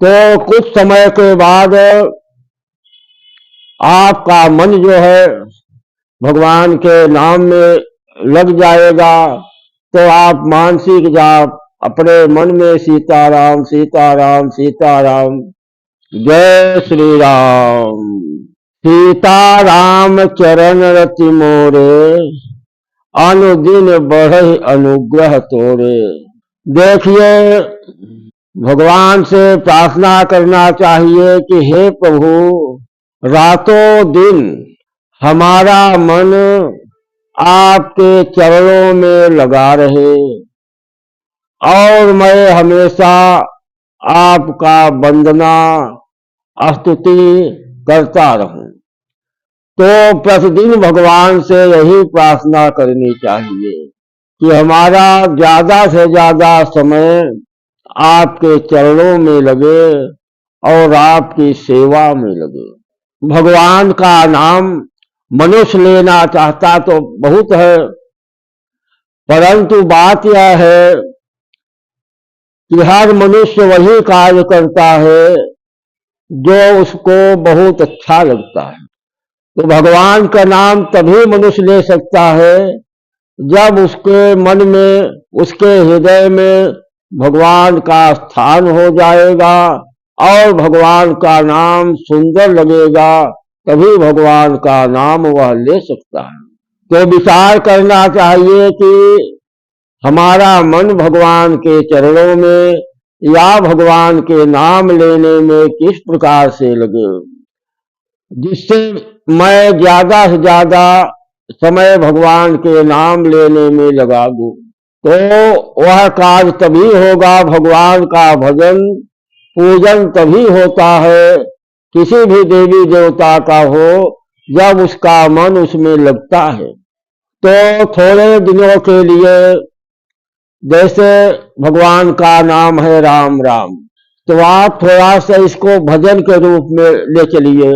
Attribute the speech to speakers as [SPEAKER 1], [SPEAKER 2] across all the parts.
[SPEAKER 1] तो कुछ समय के बाद आपका मन जो है भगवान के नाम में लग जाएगा। तो आप मानसिक जाप अपने मन में सीताराम सीताराम सीताराम, जय श्री राम। सीताराम चरण रति मोरे, अनुदिन बढ़े अनुग्रह तोरे। देखिए, भगवान से प्रार्थना करना चाहिए कि हे प्रभु, रातों दिन हमारा मन आपके चरणों में लगा रहे और मैं हमेशा आपका वंदना स्तुति करता रहूं। तो प्रतिदिन भगवान से यही प्रार्थना करनी चाहिए कि हमारा ज्यादा से ज्यादा समय आपके चरणों में लगे और आपकी सेवा में लगे। भगवान का नाम मनुष्य लेना चाहता तो बहुत है, परंतु बात यह है कि हर मनुष्य वही कार्य करता है जो उसको बहुत अच्छा लगता है। तो भगवान का नाम तभी मनुष्य ले सकता है जब उसके मन में, उसके हृदय में भगवान का स्थान हो जाएगा और भगवान का नाम सुंदर लगेगा, तभी भगवान का नाम वह ले सकता है। तो विचार करना चाहिए कि हमारा मन भगवान के चरणों में या भगवान के नाम लेने में किस प्रकार से लगे, जिससे मैं ज्यादा से ज्यादा समय भगवान के नाम लेने में लगा दूं। तो वह कार्य तभी होगा, भगवान का भजन पूजन तभी होता है, किसी भी देवी देवता का हो, जब उसका मन उसमें लगता है। तो थोड़े दिनों के लिए, जैसे भगवान का नाम है राम राम, तो आप थोड़ा सा इसको भजन के रूप में ले चलिए,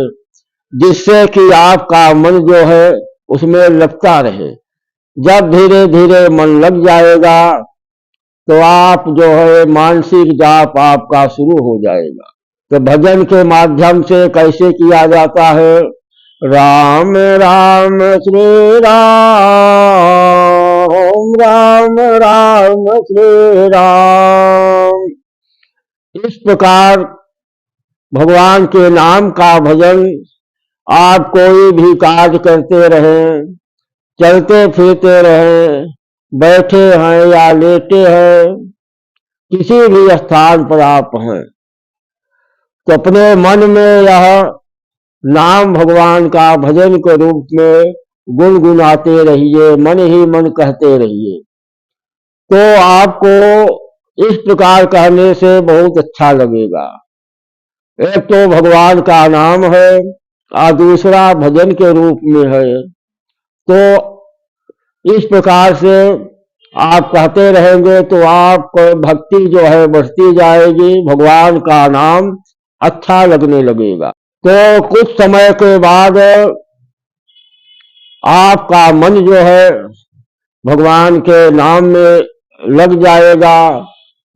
[SPEAKER 1] जिससे कि आपका मन जो है उसमें लगता रहे। जब धीरे धीरे मन लग जाएगा तो आप जो है मानसिक जाप आपका शुरू हो जाएगा। तो भजन के माध्यम से कैसे किया जाता है? राम राम श्री राम, राम राम श्री राम। इस प्रकार भगवान के नाम का भजन आप कोई भी कार्य करते रहें, चलते फिरते रहें, बैठे हैं या लेटे हैं, किसी भी स्थान पर आप हैं, तो अपने मन में यह नाम भगवान का भजन के रूप में गुनगुनाते रहिए, मन ही मन कहते रहिए। तो आपको इस प्रकार कहने से बहुत अच्छा लगेगा। एक तो भगवान का नाम है और दूसरा भजन के रूप में है। तो इस प्रकार से आप कहते रहेंगे तो आपको भक्ति जो है बढ़ती जाएगी, भगवान का नाम अच्छा लगने लगेगा। तो कुछ समय के बाद आपका मन जो है भगवान के नाम में लग जाएगा।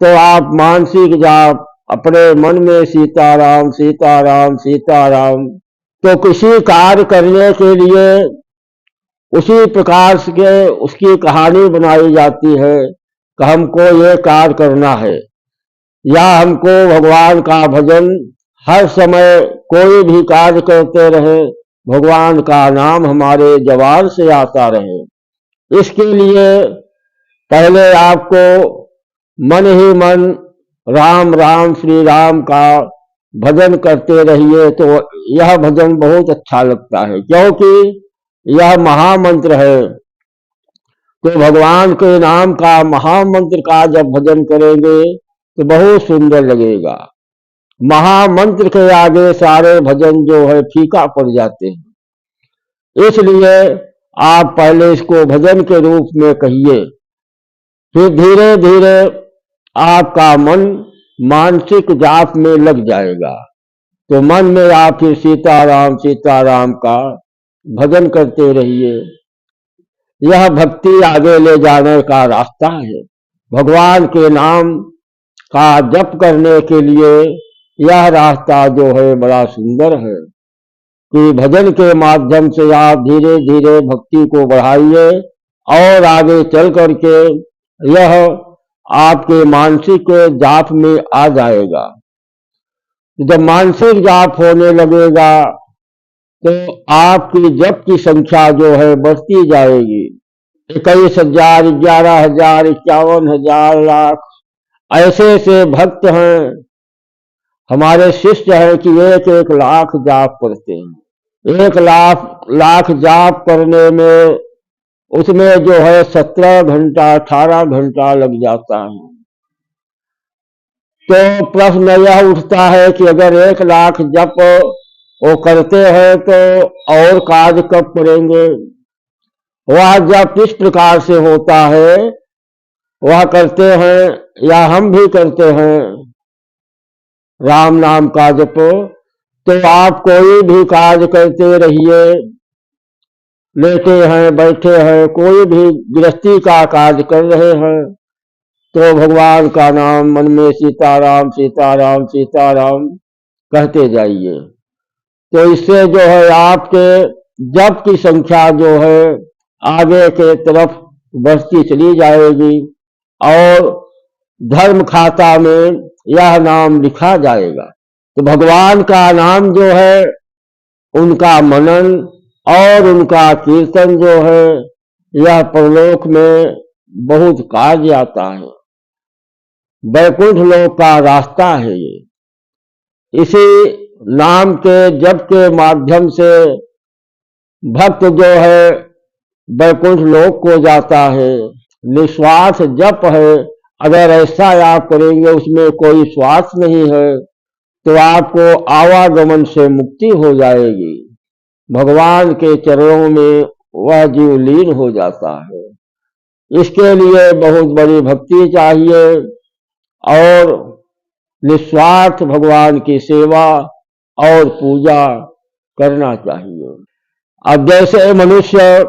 [SPEAKER 1] तो आप मानसिक जाप अपने मन में सीताराम सीताराम सीताराम। तो किसी कार्य करने के लिए उसी प्रकार से उसकी कहानी बनाई जाती है कि हमको ये कार्य करना है, या हमको भगवान का भजन हर समय कोई भी कार्य करते रहे, भगवान का नाम हमारे जबान से आता रहे। इसके लिए पहले आपको मन ही मन राम राम श्री राम का भजन करते रहिए। तो यह भजन बहुत अच्छा लगता है, क्योंकि यह महामंत्र है। तो भगवान के नाम का महामंत्र का जब भजन करेंगे तो बहुत सुंदर लगेगा। महामंत्र के आगे सारे भजन जो है फीका पड़ जाते हैं। इसलिए आप पहले इसको भजन के रूप में कहिए, फिर धीरे धीरे आपका मन मानसिक जाप में लग जाएगा। तो मन में आप फिर सीताराम सीताराम का भजन करते रहिए। यह भक्ति आगे ले जाने का रास्ता है। भगवान के नाम का जप करने के लिए यह रास्ता जो है बड़ा सुंदर है कि भजन के माध्यम से आप धीरे धीरे भक्ति को बढ़ाइए और आगे चल करके यह आपके मानसिक जाप में आ जाएगा। जब मानसिक जाप होने लगेगा तो आपकी जप की संख्या जो है बढ़ती जाएगी। 21,000, 11,000, 51,000, लाख ऐसे ऐसे भक्त हैं, हमारे शिष्य हैं कि 1-1 लाख जाप करते हैं। 1 लाख जाप करने में उसमें जो है 17 घंटा 18 घंटा लग जाता है। तो प्रश्न यह उठता है कि अगर 1 लाख जप वो करते हैं तो और कार्य कब करेंगे। वह जब किस प्रकार से होता है वह करते हैं या हम भी करते हैं राम नाम का जप। तो आप कोई भी कार्य करते रहिए, लेटे हैं, बैठे हैं, कोई भी गृहस्थी का कार्य कर रहे हैं तो भगवान का नाम मन में सीताराम सीताराम सीताराम कहते जाइए। तो इससे जो है आपके जप की संख्या जो है आगे के तरफ बढ़ती चली जाएगी और धर्म खाता में यह नाम लिखा जाएगा। तो भगवान का नाम जो है, उनका मनन और उनका कीर्तन जो है, यह परलोक में बहुत कार्य आता है। वैकुंठ लोक का रास्ता है ये। इसी नाम के जप के माध्यम से भक्त जो है वैकुंठ लोक को जाता है। निस्वार्थ जप है, अगर ऐसा आप करेंगे उसमें कोई स्वार्थ नहीं है तो आपको आवागमन से मुक्ति हो जाएगी। भगवान के चरणों में वह जीव लीन हो जाता है। इसके लिए बहुत बड़ी भक्ति चाहिए और निस्वार्थ भगवान की सेवा और पूजा करना चाहिए। अब जैसे मनुष्य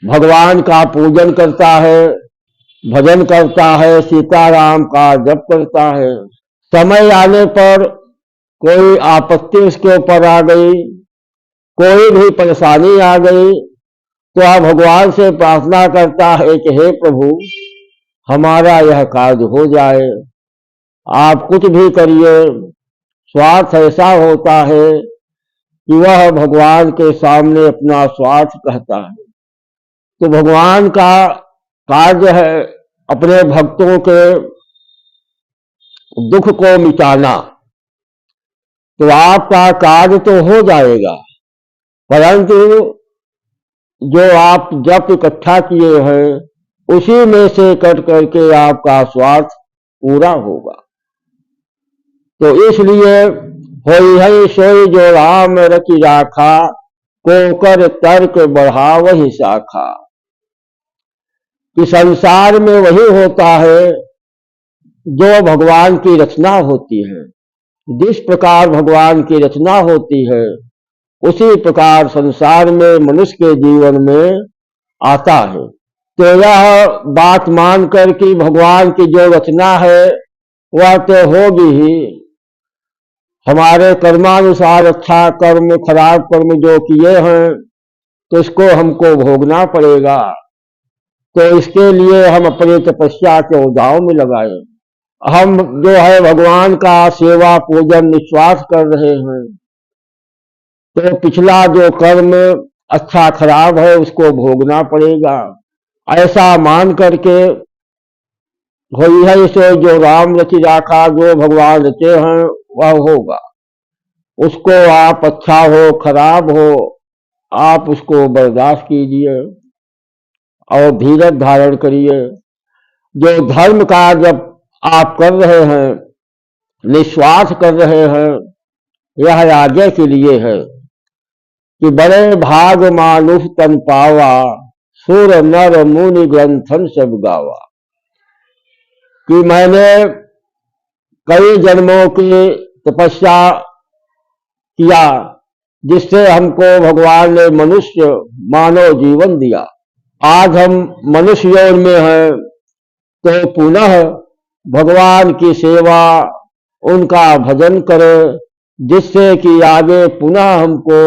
[SPEAKER 1] भगवान का पूजन करता है, भजन करता है, सीताराम का जप करता है, समय आने पर कोई आपत्ति उसके ऊपर आ गई, कोई भी परेशानी आ गई तो आप भगवान से प्रार्थना करता है कि हे प्रभु हमारा यह कार्य हो जाए। आप कुछ भी करिए, स्वार्थ ऐसा होता है कि वह भगवान के सामने अपना स्वार्थ कहता है। तो भगवान का कार्य है अपने भक्तों के दुख को मिटाना। तो आपका कार्य तो हो जाएगा, परंतु जो आप जप इकट्ठा किए हैं उसी में से कट करके आपका स्वार्थ पूरा होगा। तो इसलिए होई है सोई जो राम रखी राखा, को कर तर्क बढ़ा वही शाखा। कि संसार में वही होता है जो भगवान की रचना होती है। जिस प्रकार भगवान की रचना होती है उसी प्रकार संसार में मनुष्य के जीवन में आता है। तो यह बात मानकर कि भगवान की जो रचना है वह तो होगी ही। हमारे कर्मानुसार अच्छा कर्म खराब कर्म जो किए हैं तो इसको हमको भोगना पड़ेगा। तो इसके लिए हम अपनी तपस्या के उदाव में लगाए। हम जो है भगवान का सेवा पूजन निस्वार्थ कर रहे हैं तो पिछला जो कर्म अच्छा खराब है उसको भोगना पड़ेगा। ऐसा मान करके होई है इसे जो राम रचि राखा, जो भगवान रचे हैं वह होगा। उसको आप अच्छा हो खराब हो आप उसको बर्दाश्त कीजिए और धीरज धारण करिए। जो धर्म का जब आप कर रहे हैं, निस्वार्थ कर रहे हैं, यह आगे के लिए है कि बड़े भाग मानुष तन पावा, सुर नर मुनि ग्रंथन सब गावा। कि मैंने कई जन्मों की तपस्या किया जिससे हमको भगवान ने मनुष्य मानव जीवन दिया। आज हम मनुष्य योनि में हैं तो पुनः भगवान की सेवा उनका भजन करें, जिससे कि आगे पुनः हमको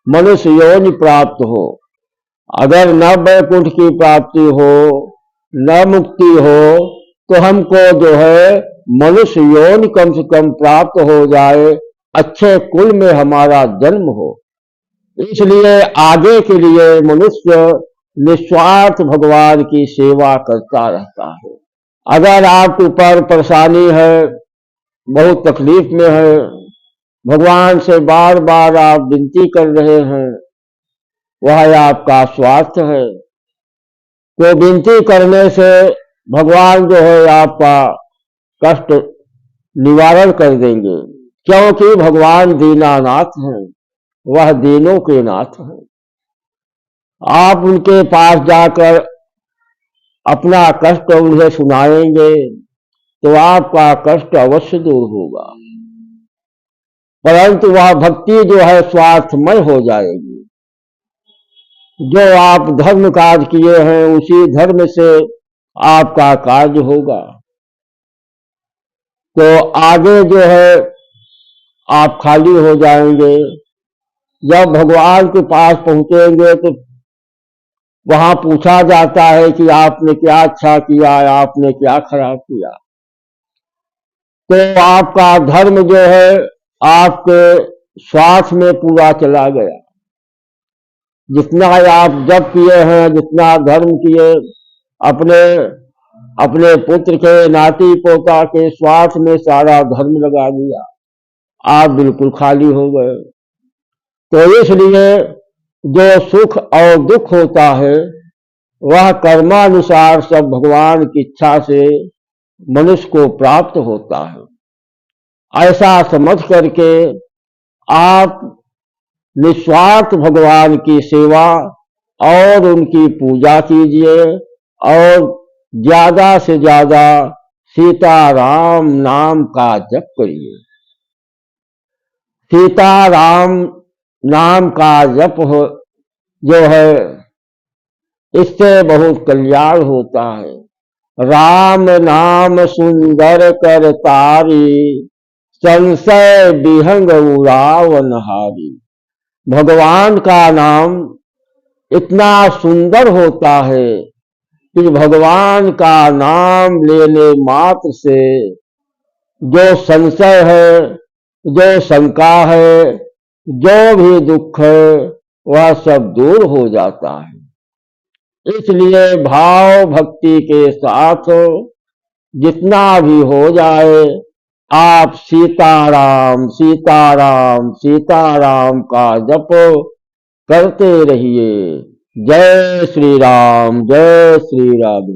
[SPEAKER 1] मनुष्य योनि प्राप्त हो। अगर न वैकुंठ की प्राप्ति हो, न मुक्ति हो, तो हमको जो है मनुष्य योनि कम से कम प्राप्त हो जाए, अच्छे कुल में हमारा जन्म हो। इसलिए आगे के लिए मनुष्य निस्वार्थ भगवान की सेवा करता रहता है। अगर आपके ऊपर परेशानी है, बहुत तकलीफ में है, भगवान से बार बार आप विनती कर रहे हैं, वह आपका स्वार्थ है। तो विनती करने से भगवान जो है आपका कष्ट निवारण कर देंगे, क्योंकि भगवान दीनानाथ हैं, वह दीनों के नाथ हैं। आप उनके पास जाकर अपना कष्ट उन्हें सुनाएंगे तो आपका कष्ट अवश्य दूर होगा, परंतु वह भक्ति जो है स्वार्थमय हो जाएगी। जो आप धर्म कार्य किए हैं उसी धर्म से आपका कार्य होगा। तो आगे जो है आप खाली हो जाएंगे। जब भगवान के पास पहुंचेंगे तो वहां पूछा जाता है कि आपने क्या अच्छा किया, आपने क्या खराब किया। तो आपका धर्म जो है आपके स्वार्थ में पूरा चला गया। जितना आप जप किए हैं, जितना धर्म किए, अपने अपने पुत्र के नाती पोता के स्वार्थ में सारा धर्म लगा दिया, आप बिल्कुल खाली हो गए। तो इसलिए जो सुख और दुख होता है वह कर्मानुसार सब भगवान की इच्छा से मनुष्य को प्राप्त होता है। ऐसा समझ करके आप निस्वार्थ भगवान की सेवा और उनकी पूजा कीजिए और ज्यादा से ज्यादा सीताराम नाम का जप करिए। सीताराम नाम का जप जो है इससे बहुत कल्याण होता है। राम नाम सुंदर कर तारी, संशय विहंग उड़ावन हारी। भगवान का नाम इतना सुंदर होता है कि भगवान का नाम लेने मात्र से जो संशय है, जो शंका है, जो भी दुख है, वह सब दूर हो जाता है। इसलिए भाव भक्ति के साथ जितना भी हो जाए, आप सीताराम सीताराम सीताराम का जप करते रहिए। जय श्री राम, जय श्री राम।